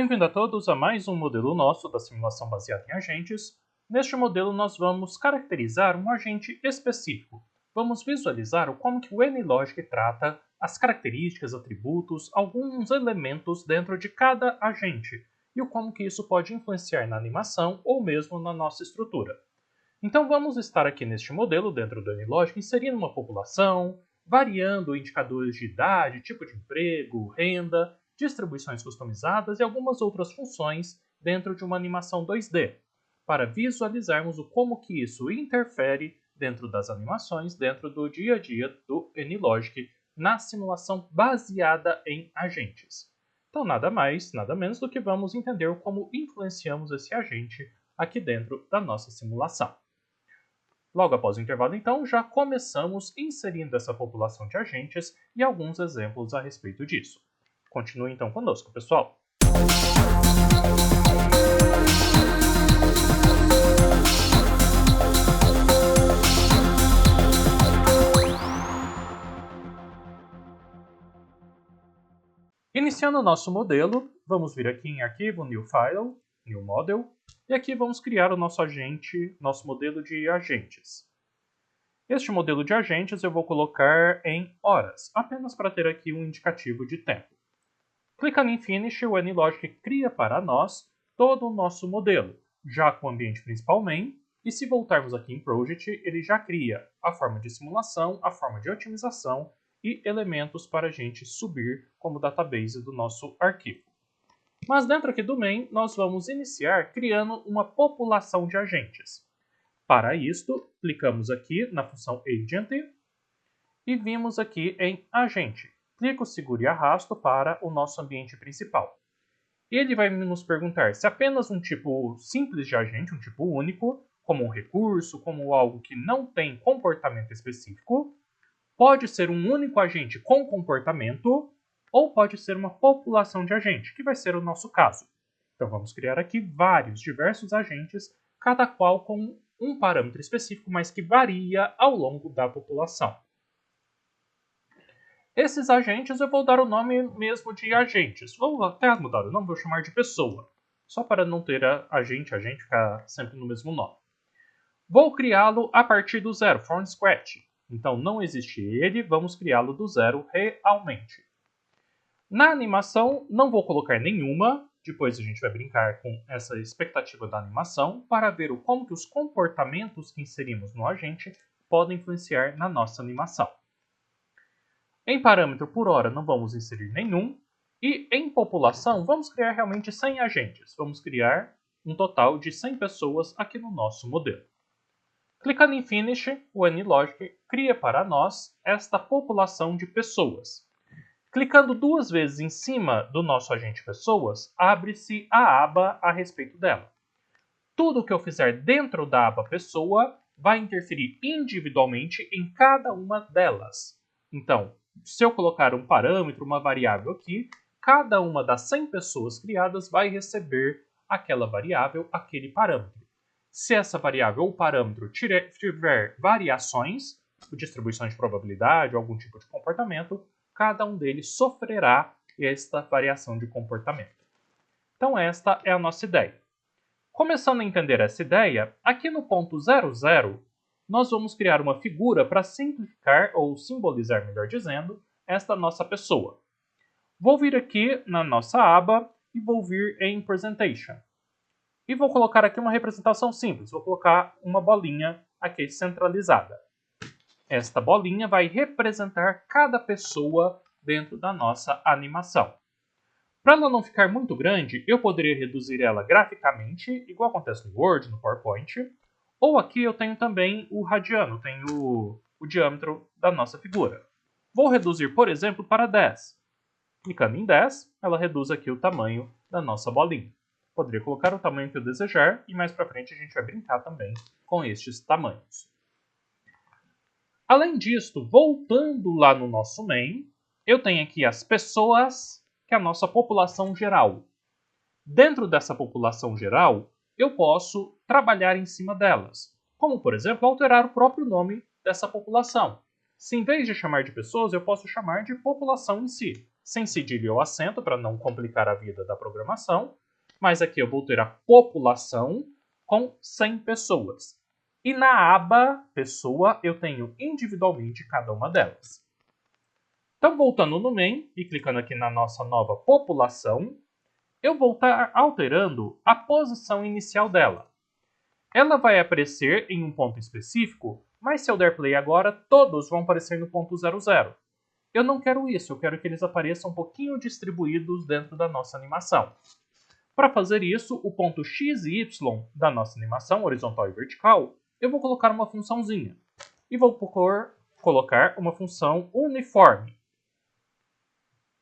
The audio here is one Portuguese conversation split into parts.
Bem-vindo a todos a mais um modelo nosso da simulação baseada em agentes. Neste modelo nós vamos caracterizar um agente específico. Vamos visualizar como que o NLogic trata as características, atributos, alguns elementos dentro de cada agente e como que isso pode influenciar na animação ou mesmo na nossa estrutura. Então vamos estar aqui neste modelo dentro do NLogic inserindo uma população, variando indicadores de idade, tipo de emprego, renda, distribuições customizadas e algumas outras funções dentro de uma animação 2D, para visualizarmos como que isso interfere dentro das animações, dentro do dia a dia do NLogic na simulação baseada em agentes. Então nada mais, nada menos do que vamos entender como influenciamos esse agente aqui dentro da nossa simulação. Logo após o intervalo, então, já começamos inserindo essa população de agentes e alguns exemplos a respeito disso. Continue então conosco, pessoal! Iniciando o nosso modelo, vamos vir aqui em Arquivo, New File, New Model, e aqui vamos criar o nosso agente, nosso modelo de agentes. Este modelo de agentes eu vou colocar em horas, apenas para ter aqui um indicativo de tempo. Clicando em Finish, o NLogic cria para nós todo o nosso modelo, já com o ambiente principal main, e se voltarmos aqui em Project, ele já cria a forma de simulação, a forma de otimização e elementos para a gente subir como database do nosso arquivo. Mas dentro aqui do main, nós vamos iniciar criando uma população de agentes. Para isto, clicamos aqui na função Agent e vimos aqui em Agente. Clico, seguro e arrasto para o nosso ambiente principal. Ele vai nos perguntar se apenas um tipo simples de agente, um tipo único, como um recurso, como algo que não tem comportamento específico, pode ser um único agente com comportamento, ou pode ser uma população de agente, que vai ser o nosso caso. Então vamos criar aqui diversos agentes, cada qual com um parâmetro específico, mas que varia ao longo da população. Esses agentes eu vou dar o nome mesmo de agentes. Vou até mudar o nome, vou chamar de pessoa. Só para não ter agente ficar sempre no mesmo nome. Vou criá-lo a partir do zero, from scratch. Então não existe ele, vamos criá-lo do zero realmente. Na animação não vou colocar nenhuma, depois a gente vai brincar com essa expectativa da animação para ver como que os comportamentos que inserimos no agente podem influenciar na nossa animação. Em parâmetro por hora não vamos inserir nenhum. E em população vamos criar realmente 100 agentes. Vamos criar um total de 100 pessoas aqui no nosso modelo. Clicando em Finish, o NLogic cria para nós esta população de pessoas. Clicando duas vezes em cima do nosso agente pessoas, abre-se a aba a respeito dela. Tudo que eu fizer dentro da aba pessoa vai interferir individualmente em cada uma delas. Então, se eu colocar um parâmetro, uma variável aqui, cada uma das 100 pessoas criadas vai receber aquela variável, aquele parâmetro. Se essa variável ou parâmetro tiver variações, distribuições de probabilidade ou algum tipo de comportamento, cada um deles sofrerá esta variação de comportamento. Então esta é a nossa ideia. Começando a entender essa ideia, aqui no ponto 00, nós vamos criar uma figura para simplificar, ou simbolizar, melhor dizendo, esta nossa pessoa. Vou vir aqui na nossa aba e vou vir em Presentation. E vou colocar aqui uma representação simples. Vou colocar uma bolinha aqui centralizada. Esta bolinha vai representar cada pessoa dentro da nossa animação. Para ela não ficar muito grande, eu poderia reduzir ela graficamente, igual acontece no Word, no PowerPoint. Ou aqui eu tenho também o radiano, tenho o diâmetro da nossa figura. Vou reduzir, por exemplo, para 10. Clicando em 10, ela reduz aqui o tamanho da nossa bolinha. Poderia colocar o tamanho que eu desejar e mais para frente a gente vai brincar também com estes tamanhos. Além disso, voltando lá no nosso main, eu tenho aqui as pessoas, que é a nossa população geral. Dentro dessa população geral, eu posso trabalhar em cima delas. Como, por exemplo, alterar o próprio nome dessa população. Se em vez de chamar de pessoas, eu posso chamar de população em si. sem cedilha ou acento para não complicar a vida da programação. Mas aqui eu vou ter a população com 100 pessoas. E na aba pessoa eu tenho individualmente cada uma delas. Então, voltando no main e clicando aqui na nossa nova população, eu vou estar alterando a posição inicial dela. Ela vai aparecer em um ponto específico, mas se eu der play agora, todos vão aparecer no ponto 00. Eu não quero isso, eu quero que eles apareçam um pouquinho distribuídos dentro da nossa animação. Para fazer isso, o ponto X e Y da nossa animação, horizontal e vertical, eu vou colocar uma funçãozinha. E vou colocar uma função uniforme.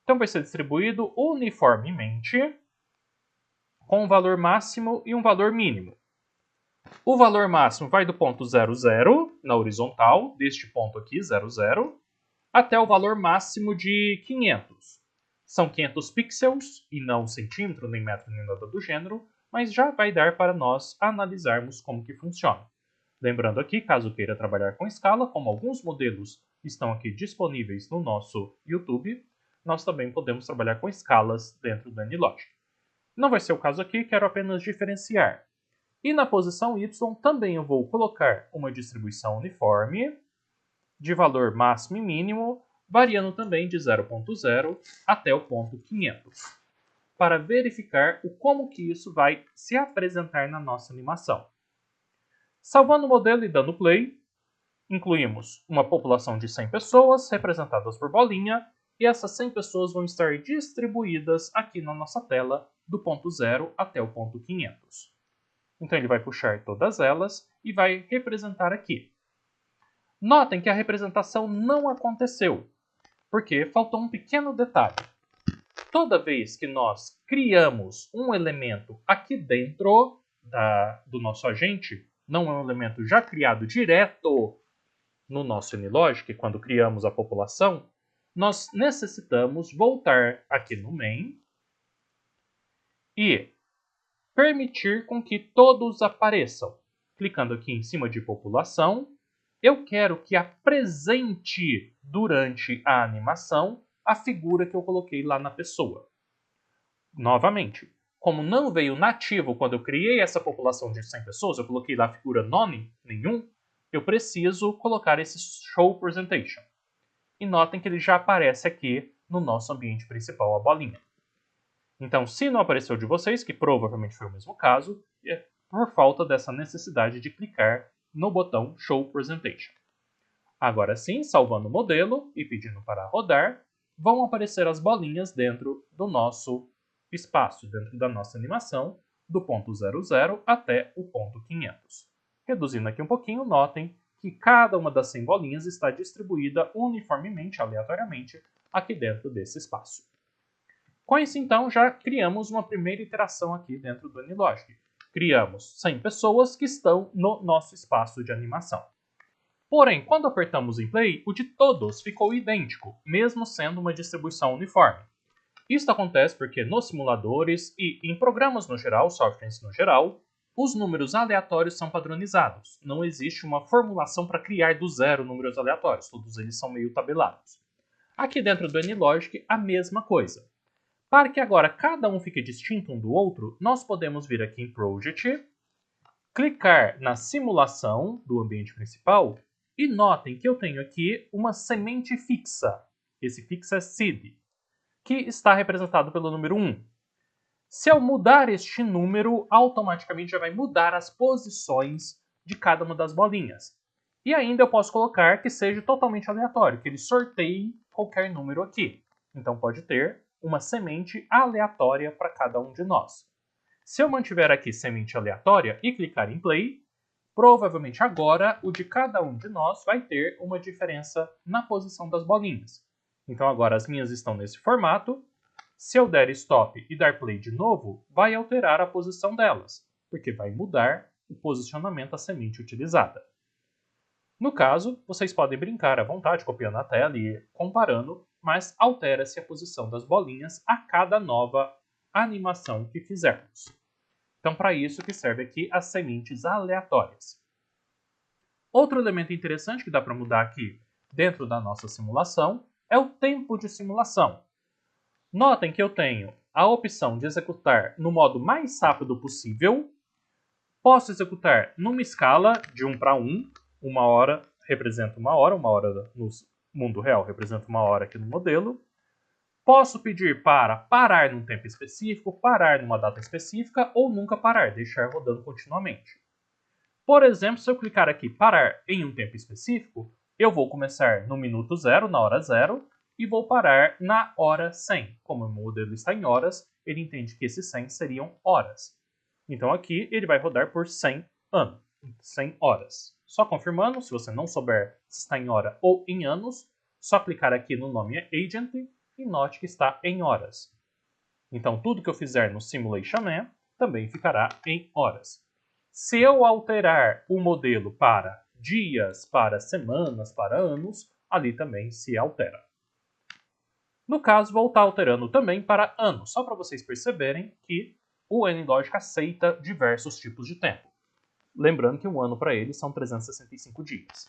Então vai ser distribuído uniformemente com um valor máximo e um valor mínimo. O valor máximo vai do ponto 00, na horizontal, deste ponto aqui, 00, até o valor máximo de 500. São 500 pixels, e não centímetro, nem metro, nem nada do gênero, mas já vai dar para nós analisarmos como que funciona. Lembrando aqui, caso queira trabalhar com escala, como alguns modelos estão aqui disponíveis no nosso YouTube, nós também podemos trabalhar com escalas dentro do AnyLogic. Não vai ser o caso aqui, quero apenas diferenciar. E na posição Y também eu vou colocar uma distribuição uniforme de valor máximo e mínimo, variando também de 0.0 até o ponto 500, para verificar como que isso vai se apresentar na nossa animação. Salvando o modelo e dando play, incluímos uma população de 100 pessoas, representadas por bolinha, e essas 100 pessoas vão estar distribuídas aqui na nossa tela, do ponto 0 até o ponto 500. Então ele vai puxar todas elas e vai representar aqui. Notem que a representação não aconteceu, porque faltou um pequeno detalhe. Toda vez que nós criamos um elemento aqui dentro do nosso agente, não é um elemento já criado direto no nosso AnyLogic, quando criamos a população, nós necessitamos voltar aqui no main e permitir com que todos apareçam. Clicando aqui em cima de população, eu quero que apresente durante a animação a figura que eu coloquei lá na pessoa. Novamente, como não veio nativo quando eu criei essa população de 100 pessoas, eu coloquei lá a figura none, nenhum, eu preciso colocar esse Show Presentation. E notem que ele já aparece aqui no nosso ambiente principal, a bolinha. Então, se não apareceu de vocês, que provavelmente foi o mesmo caso, é por falta dessa necessidade de clicar no botão Show Presentation. Agora sim, salvando o modelo e pedindo para rodar, vão aparecer as bolinhas dentro do nosso espaço, dentro da nossa animação, do ponto 00 até o ponto 500. Reduzindo aqui um pouquinho, notem que cada uma das 100 bolinhas está distribuída uniformemente, aleatoriamente, aqui dentro desse espaço. Com isso, então, já criamos uma primeira iteração aqui dentro do AnyLogic. Criamos 100 pessoas que estão no nosso espaço de animação. Porém, quando apertamos em play, o de todos ficou idêntico, mesmo sendo uma distribuição uniforme. Isso acontece porque nos simuladores e em programas no geral, softwares no geral, os números aleatórios são padronizados. Não existe uma formulação para criar do zero números aleatórios, todos eles são meio tabelados. Aqui dentro do AnyLogic, a mesma coisa. Para que agora cada um fique distinto um do outro, nós podemos vir aqui em Project, clicar na simulação do ambiente principal e notem que eu tenho aqui uma semente fixa. Esse fixa é seed, que está representado pelo número 1. Se eu mudar este número, automaticamente já vai mudar as posições de cada uma das bolinhas. E ainda eu posso colocar que seja totalmente aleatório, que ele sorteie qualquer número aqui. Então pode ter uma semente aleatória para cada um de nós. Se eu mantiver aqui semente aleatória e clicar em play, provavelmente agora o de cada um de nós vai ter uma diferença na posição das bolinhas. Então agora as minhas estão nesse formato. Se eu der stop e dar play de novo, vai alterar a posição delas, porque vai mudar o posicionamento da semente utilizada. No caso, vocês podem brincar à vontade, copiando a tela e comparando, mas altera-se a posição das bolinhas a cada nova animação que fizermos. Então, para isso que serve aqui as sementes aleatórias. Outro elemento interessante que dá para mudar aqui dentro da nossa simulação é o tempo de simulação. Notem que eu tenho a opção de executar no modo mais rápido possível. Posso executar numa escala de 1 para 1. 1 hora representa 1 hora, 1 hora no mundo real representa 1 hora aqui no modelo. Posso pedir para parar num tempo específico, parar numa data específica ou nunca parar, deixar rodando continuamente. Por exemplo, se eu clicar aqui parar em um tempo específico, eu vou começar no minuto 0, na hora 0, e vou parar na hora 100. Como o modelo está em horas, ele entende que esses 100 seriam horas. Então aqui ele vai rodar por 100 anos, 100 horas. Só confirmando, se você não souber se está em hora ou em anos, só clicar aqui no nome Agent e note que está em horas. Então tudo que eu fizer no Simulation também ficará em horas. Se eu alterar o modelo para dias, para semanas, para anos, ali também se altera. No caso, vou estar alterando também para anos, só para vocês perceberem que o NLogic aceita diversos tipos de tempo. Lembrando que um ano para ele são 365 dias.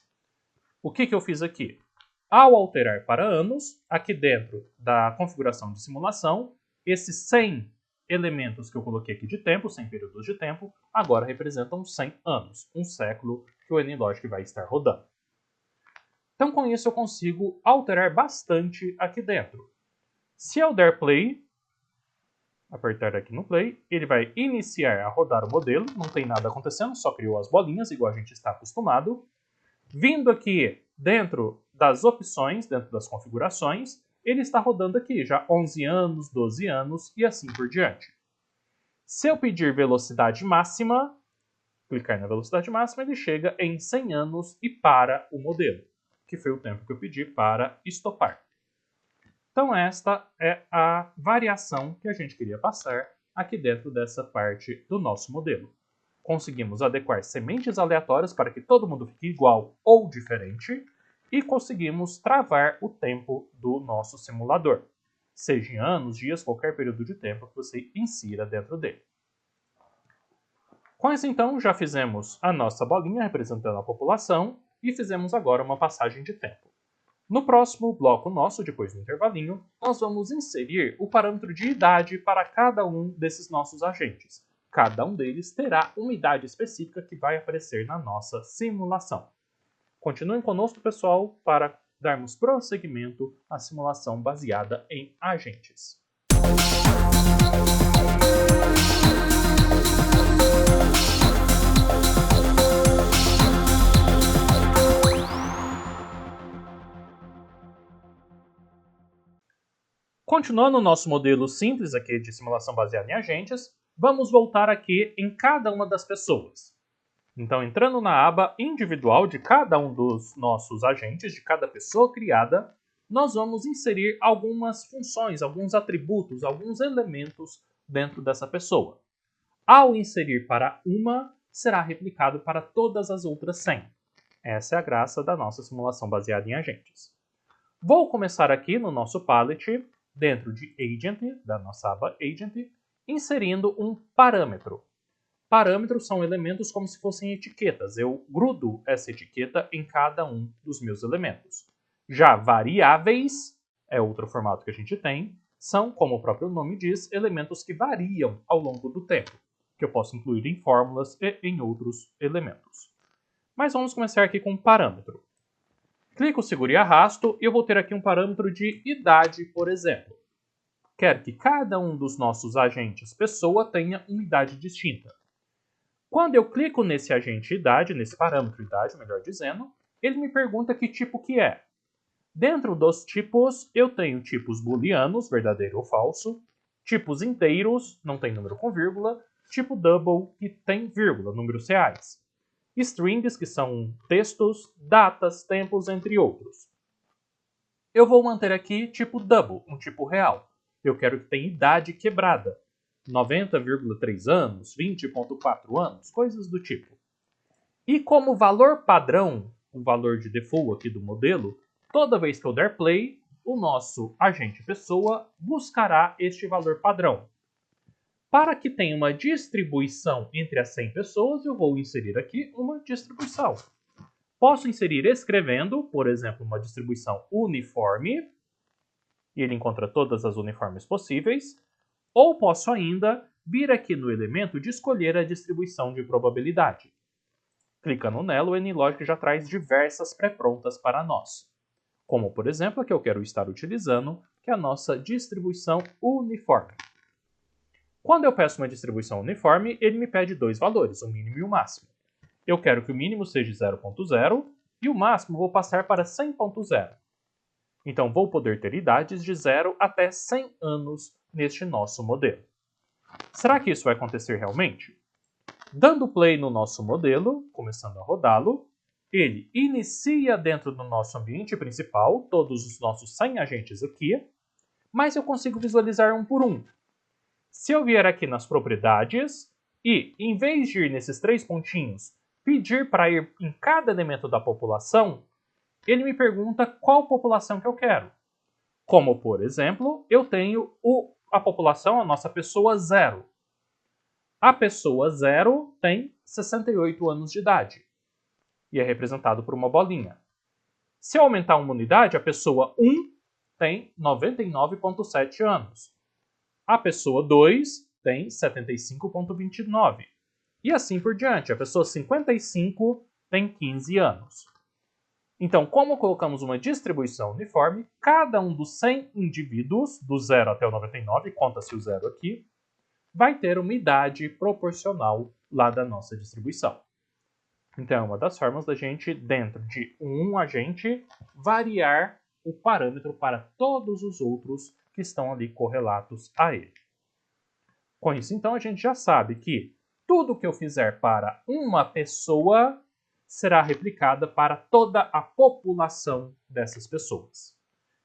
O que eu fiz aqui? Ao alterar para anos, aqui dentro da configuração de simulação, esses 100 elementos que eu coloquei aqui de tempo, 100 períodos de tempo, agora representam 100 anos, um século que o NLogic vai estar rodando. Então, com isso, eu consigo alterar bastante aqui dentro. Se eu der play, apertar aqui no play, ele vai iniciar a rodar o modelo, não tem nada acontecendo, só criou as bolinhas, igual a gente está acostumado. Vindo aqui dentro das opções, dentro das configurações, ele está rodando aqui já 11 anos, 12 anos e assim por diante. Se eu pedir velocidade máxima, clicar na velocidade máxima, ele chega em 100 anos e para o modelo, que foi o tempo que eu pedi para estopar. Então esta é a variação que a gente queria passar aqui dentro dessa parte do nosso modelo. Conseguimos adequar sementes aleatórias para que todo mundo fique igual ou diferente e conseguimos travar o tempo do nosso simulador, seja em anos, dias, qualquer período de tempo que você insira dentro dele. Com isso então já fizemos a nossa bolinha representando a população e fizemos agora uma passagem de tempo. No próximo bloco nosso, depois do intervalinho, nós vamos inserir o parâmetro de idade para cada um desses nossos agentes. Cada um deles terá uma idade específica que vai aparecer na nossa simulação. Continuem conosco, pessoal, para darmos prosseguimento à simulação baseada em agentes. Continuando o nosso modelo simples aqui de simulação baseada em agentes, vamos voltar aqui em cada uma das pessoas. Então, entrando na aba individual de cada um dos nossos agentes, de cada pessoa criada, nós vamos inserir algumas funções, alguns atributos, alguns elementos dentro dessa pessoa. Ao inserir para uma, será replicado para todas as outras 100. Essa é a graça da nossa simulação baseada em agentes. Vou começar aqui no nosso palette, dentro de Agent, da nossa aba Agent, inserindo um parâmetro. Parâmetros são elementos como se fossem etiquetas. Eu grudo essa etiqueta em cada um dos meus elementos. Já variáveis, é outro formato que a gente tem, são, como o próprio nome diz, elementos que variam ao longo do tempo, que eu posso incluir em fórmulas e em outros elementos. Mas vamos começar aqui com um parâmetro. Clico, seguro e arrasto e eu vou ter aqui um parâmetro de idade, por exemplo. Quero que cada um dos nossos agentes pessoa tenha uma idade distinta. Quando eu clico nesse agente idade, nesse parâmetro idade, melhor dizendo, ele me pergunta que tipo que é. Dentro dos tipos, eu tenho tipos booleanos, verdadeiro ou falso, tipos inteiros, não tem número com vírgula, tipo double, que tem vírgula, números reais. Strings, que são textos, datas, tempos, entre outros. Eu vou manter aqui tipo double, um tipo real. Eu quero que tenha idade quebrada. 90,3 anos, 20,4 anos, coisas do tipo. E como valor padrão, o valor de default aqui do modelo, toda vez que eu der play, o nosso agente pessoa buscará este valor padrão. Para que tenha uma distribuição entre as 100 pessoas, eu vou inserir aqui uma distribuição. Posso inserir escrevendo, por exemplo, uma distribuição uniforme. e ele encontra todas as uniformes possíveis, ou posso ainda vir aqui no elemento de escolher a distribuição de probabilidade. Clicando nela, o NLogic já traz diversas pré-prontas para nós, como por exemplo a que eu quero estar utilizando, que é a nossa distribuição uniforme. Quando eu peço uma distribuição uniforme, ele me pede dois valores, o mínimo e o máximo. Eu quero que o mínimo seja 0.0 e o máximo vou passar para 100.0. Então vou poder ter idades de 0 até 100 anos neste nosso modelo. Será que isso vai acontecer realmente? Dando play no nosso modelo, começando a rodá-lo, ele inicia dentro do nosso ambiente principal, todos os nossos 100 agentes aqui, mas eu consigo visualizar um por um. Se eu vier aqui nas propriedades e, em vez de ir nesses 3 pontinhos, pedir para ir em cada elemento da população, ele me pergunta qual população que eu quero. Como, por exemplo, eu tenho a população, a nossa pessoa 0. A pessoa 0 tem 68 anos de idade e é representado por uma bolinha. Se eu aumentar uma unidade, a pessoa 1 tem 99,7 anos. A pessoa 2 tem 75,29. E assim por diante. A pessoa 55 tem 15 anos. Então, como colocamos uma distribuição uniforme, cada um dos 100 indivíduos, do 0 até o 99, conta-se o 0 aqui, vai ter uma idade proporcional lá da nossa distribuição. Então, é uma das formas da gente, dentro de um agente, variar o parâmetro para todos os outros que estão ali correlatos a ele. Com isso, então, a gente já sabe que tudo que eu fizer para uma pessoa será replicada para toda a população dessas pessoas.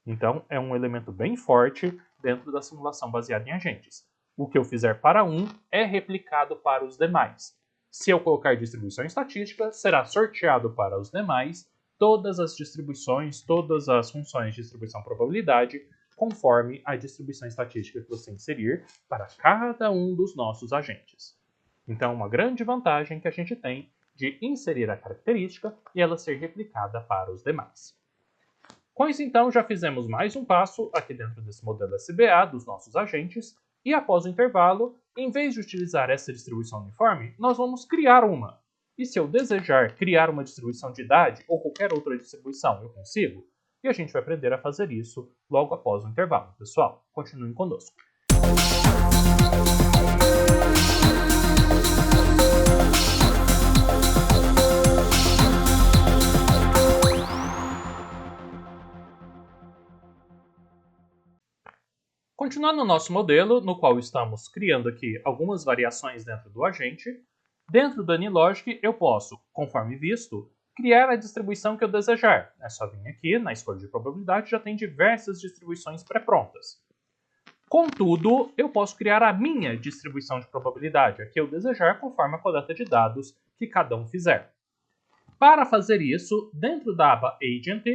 Então, é um elemento bem forte dentro da simulação baseada em agentes. O que eu fizer para um é replicado para os demais. Se eu colocar distribuição estatística, será sorteado para os demais todas as distribuições, todas as funções de distribuição probabilidade, conforme a distribuição estatística que você inserir para cada um dos nossos agentes. Então, uma grande vantagem que a gente tem de inserir a característica e ela ser replicada para os demais. Com isso, então, já fizemos mais um passo aqui dentro desse modelo SBA dos nossos agentes, e após o intervalo, em vez de utilizar essa distribuição uniforme, nós vamos criar uma. E se eu desejar criar uma distribuição de idade ou qualquer outra distribuição, eu consigo? E a gente vai aprender a fazer isso logo após o intervalo. Pessoal, continuem conosco. Continuando o nosso modelo, no qual estamos criando aqui algumas variações dentro do agente, dentro do NLogic eu posso, conforme visto, criar a distribuição que eu desejar. É só vir aqui, na escolha de probabilidade, já tem diversas distribuições pré-prontas. Contudo, eu posso criar a minha distribuição de probabilidade, a que eu desejar, conforme a coleta de dados que cada um fizer. Para fazer isso, dentro da aba Agent,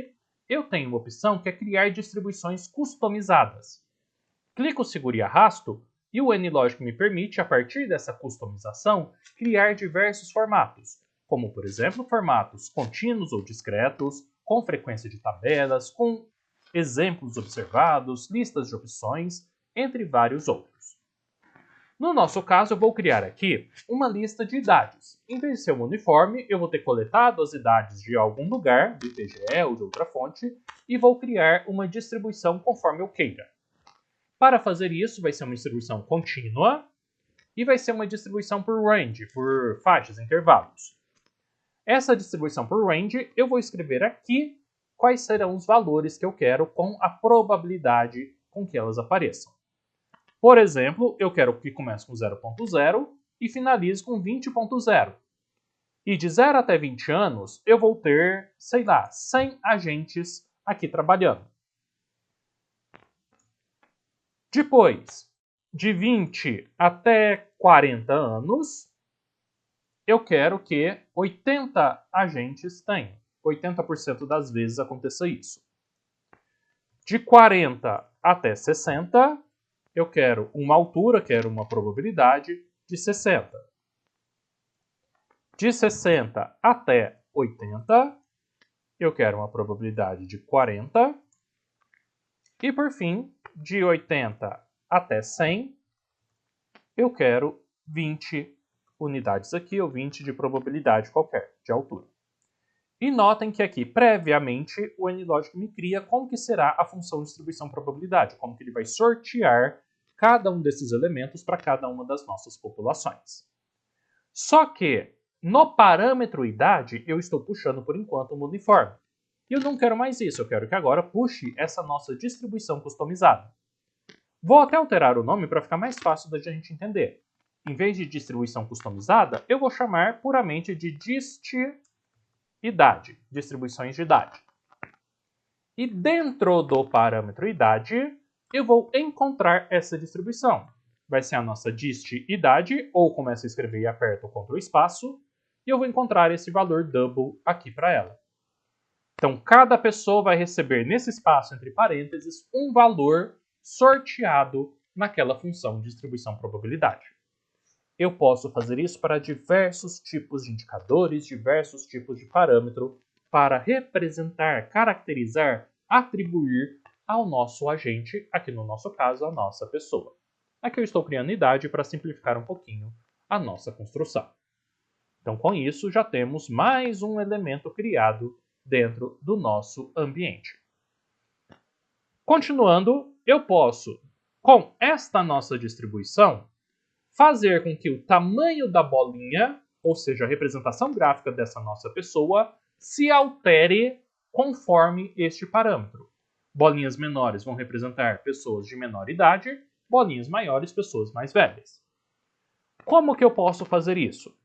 eu tenho uma opção que é criar distribuições customizadas. Clico, seguro e arrasto, e o NLogic me permite, a partir dessa customização, criar diversos formatos, como, por exemplo, formatos contínuos ou discretos, com frequência de tabelas, com exemplos observados, listas de opções, entre vários outros. No nosso caso, eu vou criar aqui uma lista de idades. Em vez de ser um uniforme, eu vou ter coletado as idades de algum lugar, do IBGE ou de outra fonte, e vou criar uma distribuição conforme eu queira. Para fazer isso, vai ser uma distribuição contínua e vai ser uma distribuição por range, por faixas, intervalos. Essa distribuição por range, eu vou escrever aqui quais serão os valores que eu quero com a probabilidade com que elas apareçam. Por exemplo, eu quero que comece com 0.0 e finalize com 20.0. E de 0 até 20 anos, eu vou ter, sei lá, 100 agentes aqui trabalhando. Depois, de 20 até 40 anos, eu quero que 80 agentes tenham. 80% das vezes aconteça isso. De 40 até 60, eu quero uma altura, quero uma probabilidade de 60. De 60 até 80, eu quero uma probabilidade de 40. E por fim, de 80 até 100, eu quero 20 unidades aqui, ou 20 de probabilidade qualquer, de altura. E notem que aqui, previamente, o NLogic me cria como que será a função distribuição probabilidade, como que ele vai sortear cada um desses elementos para cada uma das nossas populações. Só que, no parâmetro idade, eu estou puxando, por enquanto, um uniforme. E eu não quero mais isso, eu quero que agora puxe essa nossa distribuição customizada. Vou até alterar o nome para ficar mais fácil da gente entender. Em vez de distribuição customizada, eu vou chamar puramente de idade, distribuições de idade. E dentro do parâmetro idade, eu vou encontrar essa distribuição. Vai ser a nossa dist idade, ou começo a escrever e aperto o Ctrl espaço, e eu vou encontrar esse valor double aqui para ela. Então, cada pessoa vai receber nesse espaço entre parênteses um valor sorteado naquela função de distribuição probabilidade. Eu posso fazer isso para diversos tipos de indicadores, diversos tipos de parâmetro, para representar, caracterizar, atribuir ao nosso agente, aqui no nosso caso, a nossa pessoa. Aqui eu estou criando idade para simplificar um pouquinho a nossa construção. Então, com isso, já temos mais um elemento criado dentro do nosso ambiente. Continuando, eu posso, com esta nossa distribuição, fazer com que o tamanho da bolinha, ou seja, a representação gráfica dessa nossa pessoa, se altere conforme este parâmetro. Bolinhas menores vão representar pessoas de menor idade, bolinhas maiores, pessoas mais velhas. Como que eu posso fazer isso?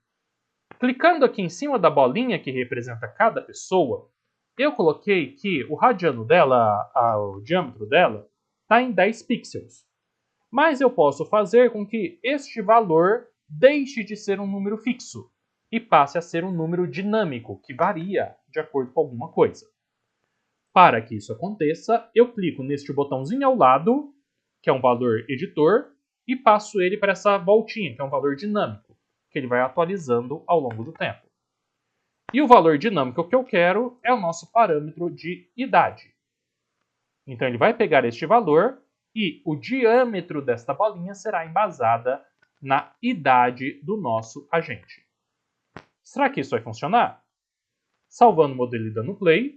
Clicando aqui em cima da bolinha que representa cada pessoa, eu coloquei que o radiano dela, o diâmetro dela, está em 10 pixels. Mas eu posso fazer com que este valor deixe de ser um número fixo e passe a ser um número dinâmico, que varia de acordo com alguma coisa. Para que isso aconteça, eu clico neste botãozinho ao lado, que é um valor editor, e passo ele para essa voltinha, que é um valor dinâmico, que ele vai atualizando ao longo do tempo. E o valor dinâmico que eu quero é o nosso parâmetro de idade. Então ele vai pegar este valor e o diâmetro desta bolinha será embasada na idade do nosso agente. Será que isso vai funcionar? Salvando o modelo e dando play,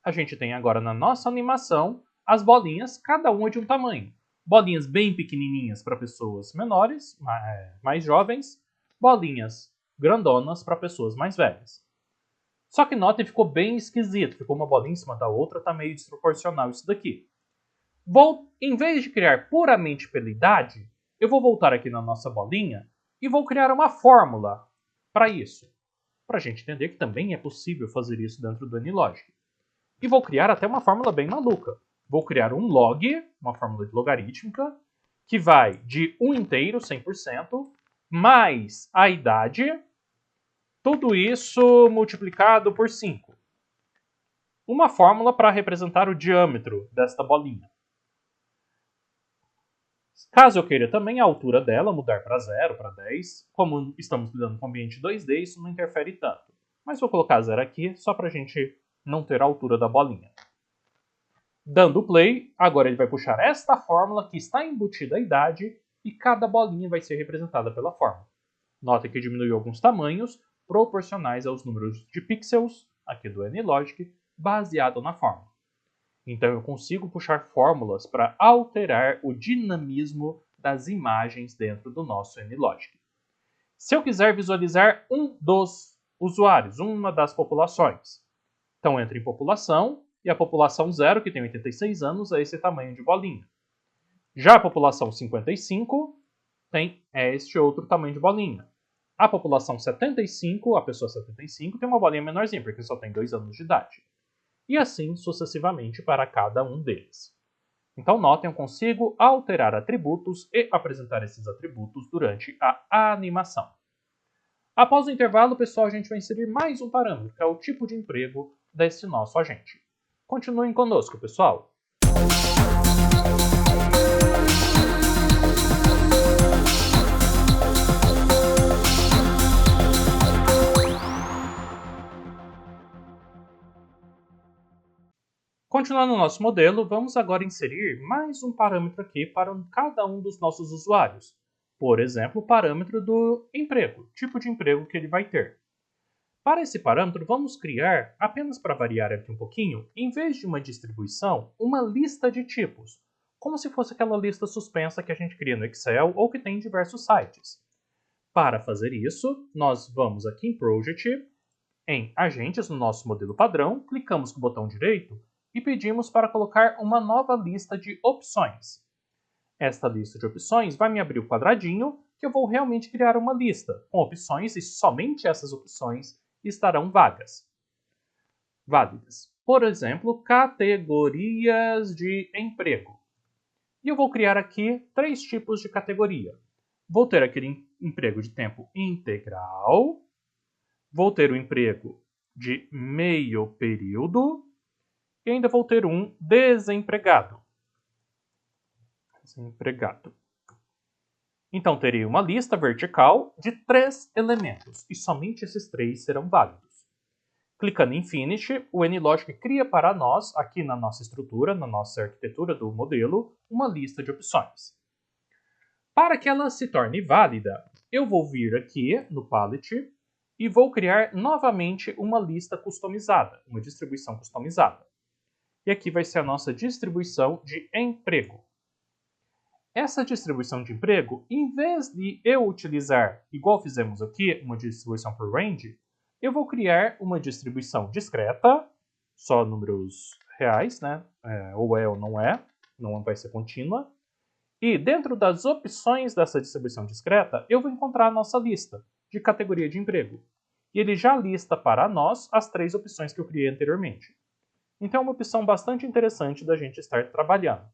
a gente tem agora na nossa animação as bolinhas, cada uma de um tamanho. Bolinhas bem pequenininhas para pessoas menores, mais jovens, bolinhas grandonas para pessoas mais velhas. Só que notem, ficou bem esquisito, ficou uma bolinha em cima da outra, está meio desproporcional isso daqui. Em vez de criar puramente pela idade, eu vou voltar aqui na nossa bolinha e vou criar uma fórmula para isso. Para a gente entender que também é possível fazer isso dentro do NLogic. E vou criar até uma fórmula bem maluca. Vou criar um log, uma fórmula de logarítmica, que vai de 1 inteiro, 100%, mais a idade, tudo isso multiplicado por 5. Uma fórmula para representar o diâmetro desta bolinha. Caso eu queira também a altura dela mudar para 0, para 10, como estamos lidando com ambiente 2D, isso não interfere tanto. Mas vou colocar 0 aqui, só para a gente não ter a altura da bolinha. Dando play, agora ele vai puxar esta fórmula que está embutida a idade e cada bolinha vai ser representada pela fórmula. Note que diminuiu alguns tamanhos proporcionais aos números de pixels, aqui do NLogic, baseado na fórmula. Então eu consigo puxar fórmulas para alterar o dinamismo das imagens dentro do nosso NLogic. Se eu quiser visualizar um dos usuários, uma das populações, então entra em população, e a população 0, que tem 86 anos, é esse tamanho de bolinha. Já a população 55 tem este outro tamanho de bolinha. A população 75, a pessoa 75, tem uma bolinha menorzinha, porque só tem 2 anos de idade. E assim sucessivamente para cada um deles. Então notem, eu consigo alterar atributos e apresentar esses atributos durante a animação. Após o intervalo, pessoal, a gente vai inserir mais um parâmetro, que é o tipo de emprego desse nosso agente. Continuem conosco, pessoal. Continuando o nosso modelo, vamos agora inserir mais um parâmetro aqui para cada um dos nossos usuários. Por exemplo, o parâmetro do emprego, tipo de emprego que ele vai ter. Para esse parâmetro, vamos criar, apenas para variar aqui um pouquinho, em vez de uma distribuição, uma lista de tipos, como se fosse aquela lista suspensa que a gente cria no Excel ou que tem em diversos sites. Para fazer isso, nós vamos aqui em Project, em Agentes, no nosso modelo padrão, clicamos com o botão direito e pedimos para colocar uma nova lista de opções. Esta lista de opções vai me abrir o quadradinho que eu vou realmente criar uma lista com opções e somente essas opções estarão válidas. Por exemplo, categorias de emprego. E eu vou criar aqui 3 tipos de categoria. Vou ter aquele emprego de tempo integral, vou ter o emprego de meio período e ainda vou ter um desempregado. Então, terei uma lista vertical de 3 elementos, e somente esses 3 serão válidos. Clicando em Finish, o NLogic cria para nós, aqui na nossa estrutura, na nossa arquitetura do modelo, uma lista de opções. Para que ela se torne válida, eu vou vir aqui no Palette e vou criar novamente uma lista customizada, uma distribuição customizada. E aqui vai ser a nossa distribuição de emprego. Essa distribuição de emprego, em vez de eu utilizar, igual fizemos aqui, uma distribuição por range, eu vou criar uma distribuição discreta, só números reais, né? Ou é ou não vai ser contínua. E dentro das opções dessa distribuição discreta, eu vou encontrar a nossa lista de categoria de emprego. E ele já lista para nós as 3 opções que eu criei anteriormente. Então é uma opção bastante interessante da gente estar trabalhando.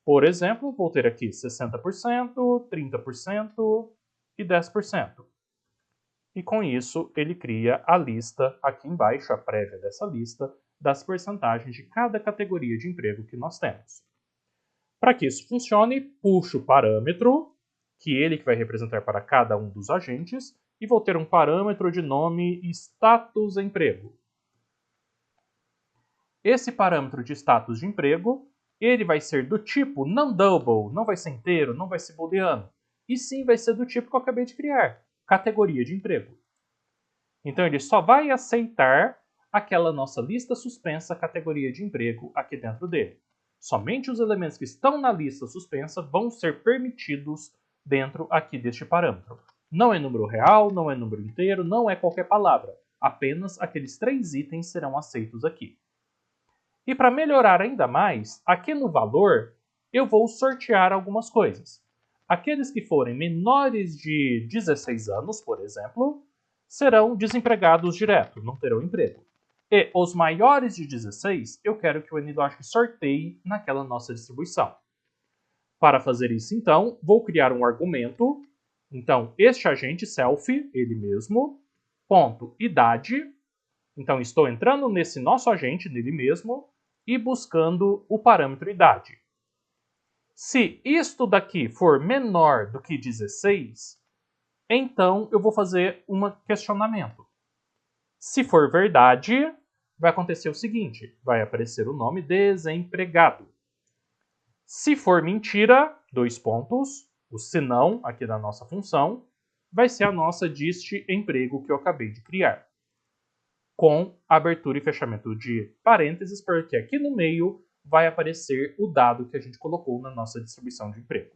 Por exemplo, vou ter aqui 60%, 30% e 10%. E com isso, ele cria a lista, aqui embaixo, a prévia dessa lista, das porcentagens de cada categoria de emprego que nós temos. Para que isso funcione, puxo o parâmetro, que ele que vai representar para cada um dos agentes, e vou ter um parâmetro de nome status emprego. Esse parâmetro de status de emprego, ele vai ser do tipo non-double, não vai ser inteiro, não vai ser booleano, e sim vai ser do tipo que eu acabei de criar, categoria de emprego. Então ele só vai aceitar aquela nossa lista suspensa categoria de emprego aqui dentro dele. Somente os elementos que estão na lista suspensa vão ser permitidos dentro aqui deste parâmetro. Não é número real, não é número inteiro, não é qualquer palavra. Apenas aqueles 3 itens serão aceitos aqui. E para melhorar ainda mais, aqui no valor, eu vou sortear algumas coisas. Aqueles que forem menores de 16 anos, por exemplo, serão desempregados direto, não terão emprego. E os maiores de 16, eu quero que o NLogic sorteie naquela nossa distribuição. Para fazer isso, então, vou criar um argumento. Então, este agente self, ele mesmo, ponto idade. Então, estou entrando nesse nosso agente, nele mesmo, e buscando o parâmetro idade. Se isto daqui for menor do que 16, então eu vou fazer um questionamento. Se for verdade, vai acontecer o seguinte, vai aparecer o nome desempregado. Se for mentira, 2 pontos, o senão aqui da nossa função, vai ser a nossa dist emprego que eu acabei de criar. Com abertura e fechamento de parênteses, porque aqui no meio vai aparecer o dado que a gente colocou na nossa distribuição de emprego.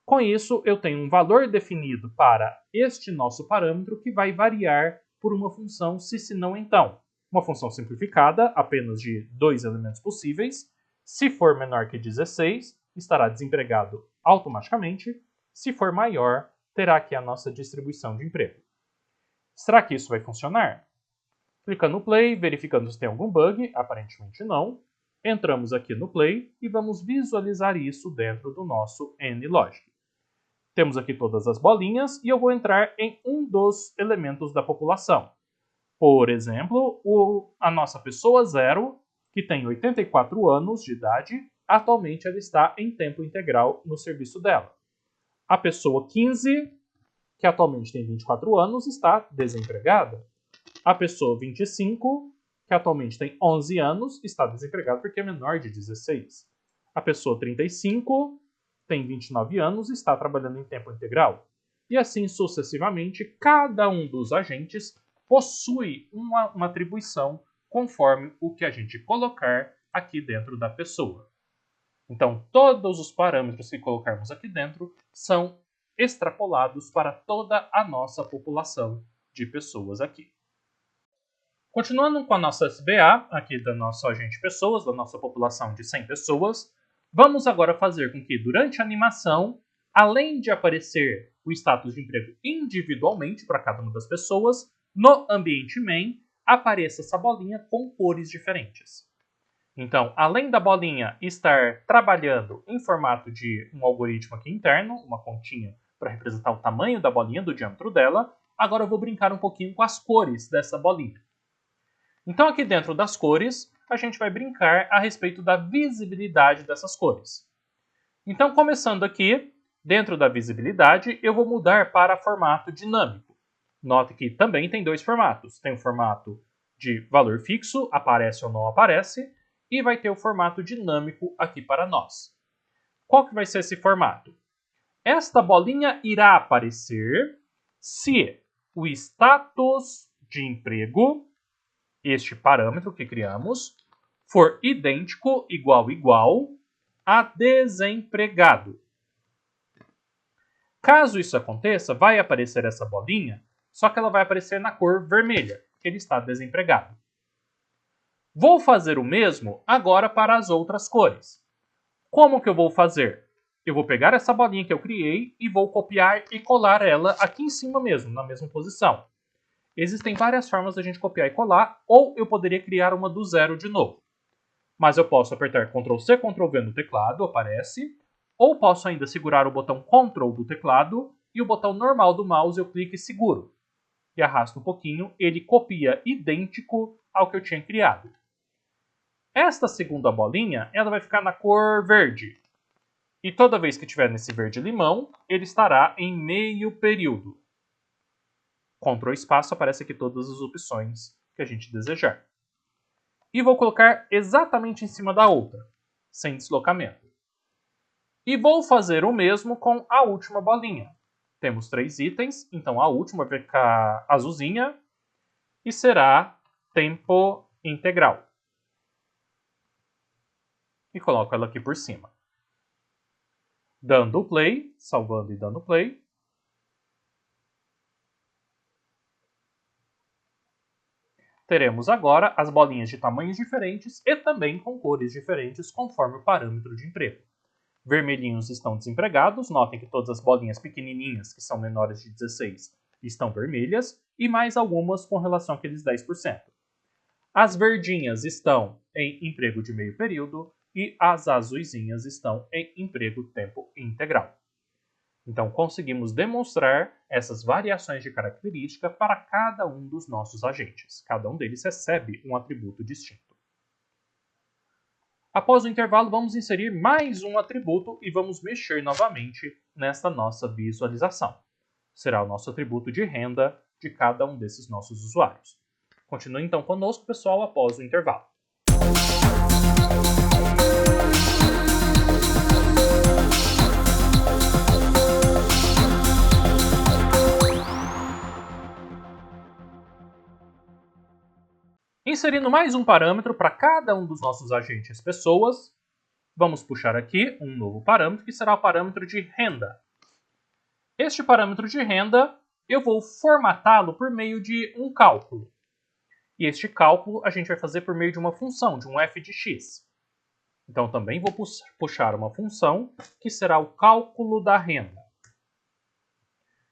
Com isso, eu tenho um valor definido para este nosso parâmetro que vai variar por uma função se não então. Uma função simplificada, apenas de 2 elementos possíveis. Se for menor que 16, estará desempregado automaticamente. Se for maior, terá aqui a nossa distribuição de emprego. Será que isso vai funcionar? Clicando no Play, verificando se tem algum bug, aparentemente não. Entramos aqui no Play e vamos visualizar isso dentro do nosso NLogic. Temos aqui todas as bolinhas e eu vou entrar em um dos elementos da população. Por exemplo, a nossa pessoa 0, que tem 84 anos de idade, atualmente ela está em tempo integral no serviço dela. A pessoa 15, que atualmente tem 24 anos, está desempregada. A pessoa 25 que atualmente tem 11 anos, está desempregado porque é menor de 16. A pessoa 35 tem 29 anos e está trabalhando em tempo integral. E assim sucessivamente, cada um dos agentes possui uma atribuição conforme o que a gente colocar aqui dentro da pessoa. Então, todos os parâmetros que colocarmos aqui dentro são extrapolados para toda a nossa população de pessoas aqui. Continuando com a nossa SBA, aqui da nossa agente pessoas, da nossa população de 100 pessoas, vamos agora fazer com que durante a animação, além de aparecer o status de emprego individualmente para cada uma das pessoas, no ambiente main apareça essa bolinha com cores diferentes. Então, além da bolinha estar trabalhando em formato de um algoritmo aqui interno, uma continha para representar o tamanho da bolinha, do diâmetro dela, agora eu vou brincar um pouquinho com as cores dessa bolinha. Então, aqui dentro das cores, a gente vai brincar a respeito da visibilidade dessas cores. Então, começando aqui, dentro da visibilidade, eu vou mudar para formato dinâmico. Note que também tem dois formatos. Tem o formato de valor fixo, aparece ou não aparece, e vai ter o formato dinâmico aqui para nós. Qual que vai ser esse formato? Esta bolinha irá aparecer se o status de emprego, este parâmetro que criamos, for idêntico, igual a desempregado. Caso isso aconteça, vai aparecer essa bolinha, só que ela vai aparecer na cor vermelha, que ele está desempregado. Vou fazer o mesmo agora para as outras cores. Como que eu vou fazer? Eu vou pegar essa bolinha que eu criei e vou copiar e colar ela aqui em cima mesmo, na mesma posição. Existem várias formas da gente copiar e colar, ou eu poderia criar uma do zero de novo. Mas eu posso apertar Ctrl C, Ctrl V no teclado, aparece, ou posso ainda segurar o botão Ctrl do teclado e o botão normal do mouse eu clico e seguro. E arrasto um pouquinho, ele copia idêntico ao que eu tinha criado. Esta segunda bolinha, ela vai ficar na cor verde. E toda vez que estiver nesse verde limão, ele estará em meio período. Ctrl espaço, aparece aqui todas as opções que a gente desejar. E vou colocar exatamente em cima da outra, sem deslocamento. E vou fazer o mesmo com a última bolinha. Temos 3 itens, então a última vai ficar azulzinha e será tempo integral. E coloco ela aqui por cima. Dando play, salvando e dando play. Teremos agora as bolinhas de tamanhos diferentes e também com cores diferentes conforme o parâmetro de emprego. Vermelhinhos estão desempregados, notem que todas as bolinhas pequenininhas, que são menores de 16, estão vermelhas, e mais algumas com relação àqueles 10%. As verdinhas estão em emprego de meio período e as azuisinhas estão em emprego tempo integral. Então, conseguimos demonstrar essas variações de característica para cada um dos nossos agentes. Cada um deles recebe um atributo distinto. Após o intervalo, vamos inserir mais um atributo e vamos mexer novamente nesta nossa visualização. Será o nosso atributo de renda de cada um desses nossos usuários. Continue então conosco, pessoal, após o intervalo. Inserindo mais um parâmetro para cada um dos nossos agentes pessoas, vamos puxar aqui um novo parâmetro que será o parâmetro de renda. Este parâmetro de renda eu vou formatá-lo por meio de um cálculo. E este cálculo a gente vai fazer por meio de uma função, de um f de x. Então também vou puxar uma função que será o cálculo da renda.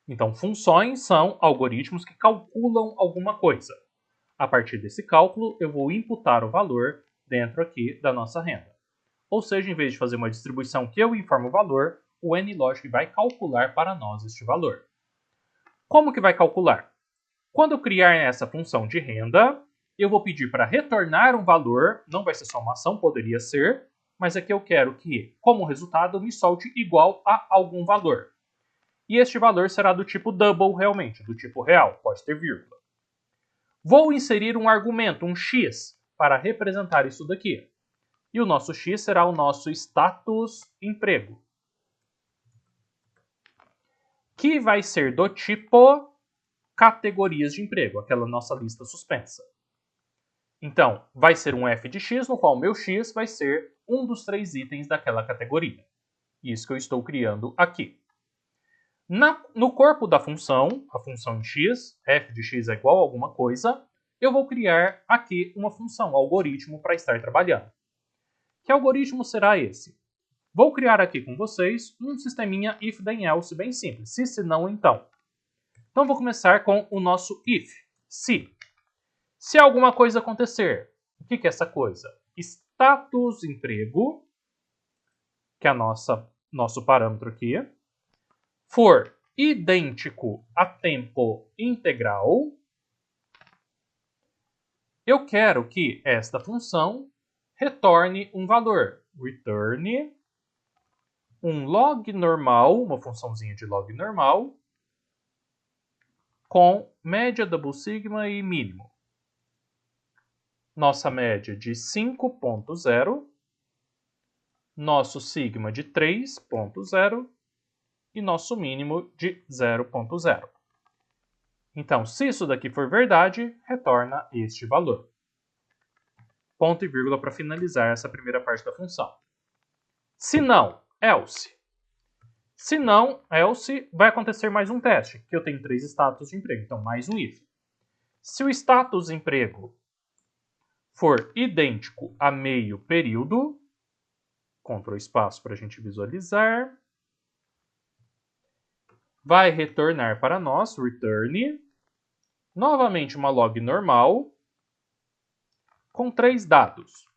Então funções são algoritmos que calculam alguma coisa. A partir desse cálculo, eu vou imputar o valor dentro aqui da nossa renda. Ou seja, em vez de fazer uma distribuição que eu informo o valor, o NLogic vai calcular para nós este valor. Como que vai calcular? Quando eu criar essa função de renda, eu vou pedir para retornar um valor, não vai ser só uma ação, poderia ser, mas aqui eu quero que, como resultado, me solte igual a algum valor. E este valor será do tipo double realmente, do tipo real, pode ter vírgula. Vou inserir um argumento, um x, para representar isso daqui. E o nosso x será o nosso status emprego, que vai ser do tipo categorias de emprego, aquela nossa lista suspensa. Então, vai ser um f de x, no qual o meu x vai ser um dos 3 itens daquela categoria. Isso que eu estou criando aqui. No corpo da função, a função em x, f de x é igual a alguma coisa, eu vou criar aqui uma função, um algoritmo para estar trabalhando. Que algoritmo será esse? Vou criar aqui com vocês um sisteminha if then else bem simples, se não então. Então vou começar com o nosso if, se alguma coisa acontecer, o que é essa coisa? Status emprego, que é nosso parâmetro aqui, for idêntico a tempo integral, eu quero que esta função retorne um valor. Return um log normal, uma funçãozinha de log normal, com média, double sigma e mínimo. Nossa média de 5.0, nosso sigma de 3.0 e nosso mínimo de 0.0. Então, se isso daqui for verdade, retorna este valor. Ponto e vírgula para finalizar essa primeira parte da função. Se não, else. Se não, else, vai acontecer mais um teste, que eu tenho 3 status de emprego, então mais um if. Se o status emprego for idêntico a meio período, Ctrl espaço para a gente visualizar, vai retornar para nós, return, novamente uma log normal, com 3 dados.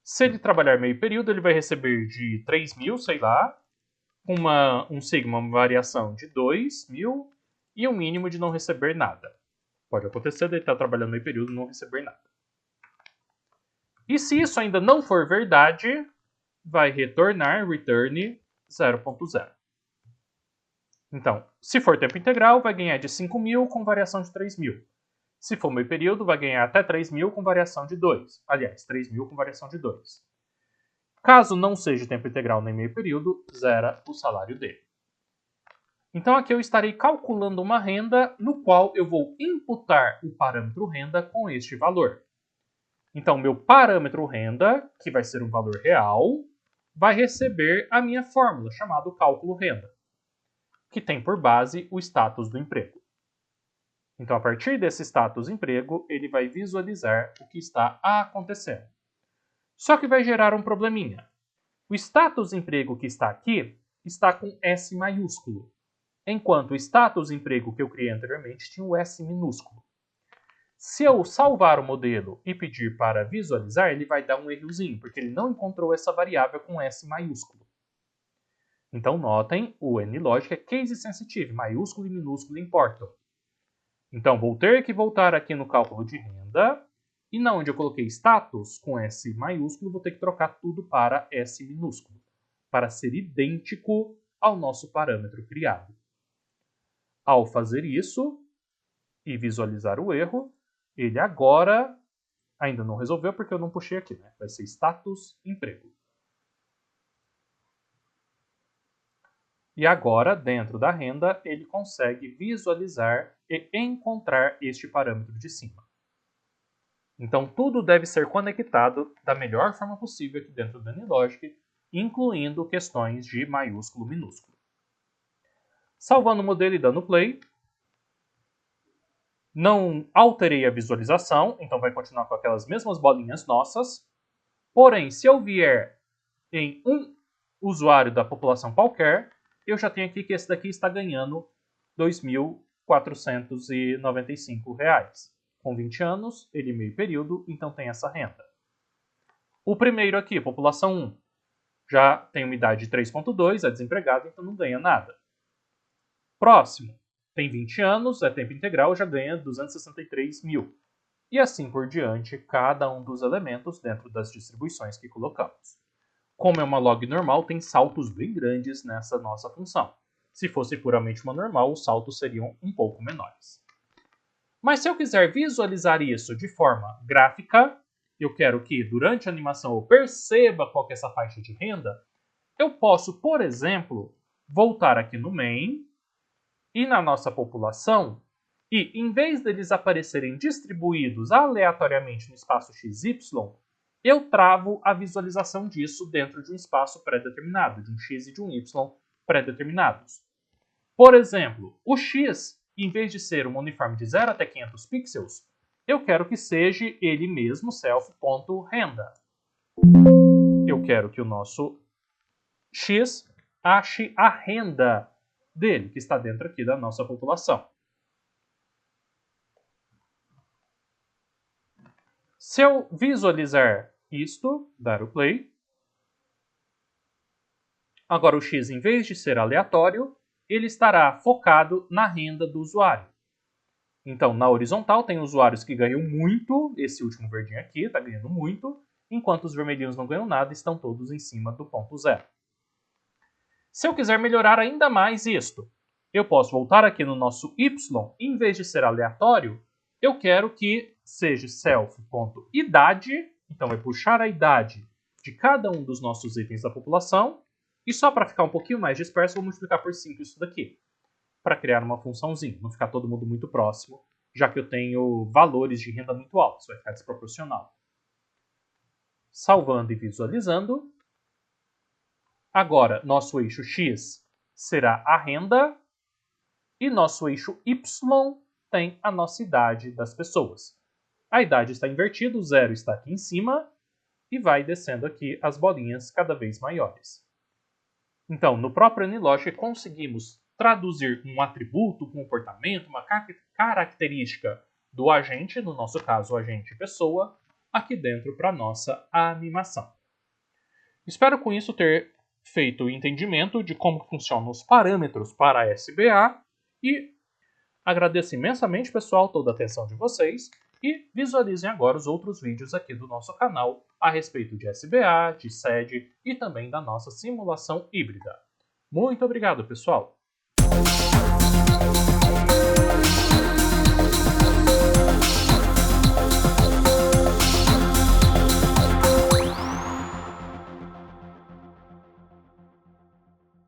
Se ele trabalhar meio período, ele vai receber de 3.000, sei lá, um sigma, uma variação de 2.000 e um mínimo de não receber nada. Pode acontecer de ele estar trabalhando meio período e não receber nada. E se isso ainda não for verdade, vai retornar return 0.0. Então, se for tempo integral, vai ganhar de 5.000 com variação de 3.000. Se for meio período, vai ganhar até 3.000 com variação de 2. Aliás, 3.000 com variação de 2. Caso não seja tempo integral nem meio período, zera o salário dele. Então aqui eu estarei calculando uma renda no qual eu vou imputar o parâmetro renda com este valor. Então meu parâmetro renda, que vai ser um valor real, vai receber a minha fórmula, chamada cálculo renda, que tem por base o status do emprego. Então a partir desse status emprego, ele vai visualizar o que está acontecendo. Só que vai gerar um probleminha. O status emprego que está aqui está com S maiúsculo, enquanto o status emprego que eu criei anteriormente tinha o S minúsculo. Se eu salvar o modelo e pedir para visualizar, ele vai dar um errozinho, porque ele não encontrou essa variável com S maiúsculo. Então notem, o NLogic é case sensitive, maiúsculo e minúsculo importam. Então vou ter que voltar aqui no cálculo de renda, e na onde eu coloquei status com S maiúsculo, vou ter que trocar tudo para S minúsculo, para ser idêntico ao nosso parâmetro criado. Ao fazer isso e visualizar o erro, ele agora ainda não resolveu porque eu não puxei aqui, né? Vai ser status emprego. E agora, dentro da renda, ele consegue visualizar e encontrar este parâmetro de cima. Então, tudo deve ser conectado da melhor forma possível aqui dentro do NLogic, incluindo questões de maiúsculo e minúsculo. Salvando o modelo e dando play. Não alterei a visualização, então vai continuar com aquelas mesmas bolinhas nossas. Porém, se eu vier em um usuário da população qualquer, eu já tenho aqui que esse daqui está ganhando R$ 2.495. Com 20 anos, ele meio período, então tem essa renda. O primeiro aqui, população 1, já tem uma idade de 3.2, é desempregado, então não ganha nada. Próximo, tem 20 anos, é tempo integral, já ganha 263 mil. E assim por diante, cada um dos elementos dentro das distribuições que colocamos. Como é uma log normal, tem saltos bem grandes nessa nossa função. Se fosse puramente uma normal, os saltos seriam um pouco menores. Mas se eu quiser visualizar isso de forma gráfica, eu quero que durante a animação eu perceba qual que é essa faixa de renda, eu posso, por exemplo, voltar aqui no main e na nossa população, e em vez deles aparecerem distribuídos aleatoriamente no espaço XY, eu travo a visualização disso dentro de um espaço pré-determinado, de um X e de um Y pré-determinados. Por exemplo, o X, em vez de ser um uniforme de 0 até 500 pixels, eu quero que seja ele mesmo self.renda. Eu quero que o nosso X ache a renda dele, que está dentro aqui da nossa população. Se eu visualizar isto, dar o play, agora o X, em vez de ser aleatório, ele estará focado na renda do usuário. Então, na horizontal tem usuários que ganham muito, esse último verdinho aqui está ganhando muito, enquanto os vermelhinhos não ganham nada, estão todos em cima do ponto zero. Se eu quiser melhorar ainda mais isto, eu posso voltar aqui no nosso Y, e em vez de ser aleatório, eu quero que seja self.idade, então vai puxar a idade de cada um dos nossos itens da população, e só para ficar um pouquinho mais disperso, vou multiplicar por 5 isso daqui, para criar uma funçãozinha, não ficar todo mundo muito próximo, já que eu tenho valores de renda muito altos, vai ficar desproporcional. Salvando e visualizando. Agora, nosso eixo X será a renda e nosso eixo Y tem a nossa idade das pessoas. A idade está invertida, o 0 está aqui em cima e vai descendo aqui as bolinhas cada vez maiores. Então, no próprio AnyLogic, conseguimos traduzir um atributo, um comportamento, uma característica do agente, no nosso caso, o agente pessoa, aqui dentro para a nossa animação. Espero com isso ter feito o entendimento de como funcionam os parâmetros para a SBA e agradeço imensamente, pessoal, toda a atenção de vocês e visualizem agora os outros vídeos aqui do nosso canal a respeito de SBA, de SED e também da nossa simulação híbrida. Muito obrigado, pessoal!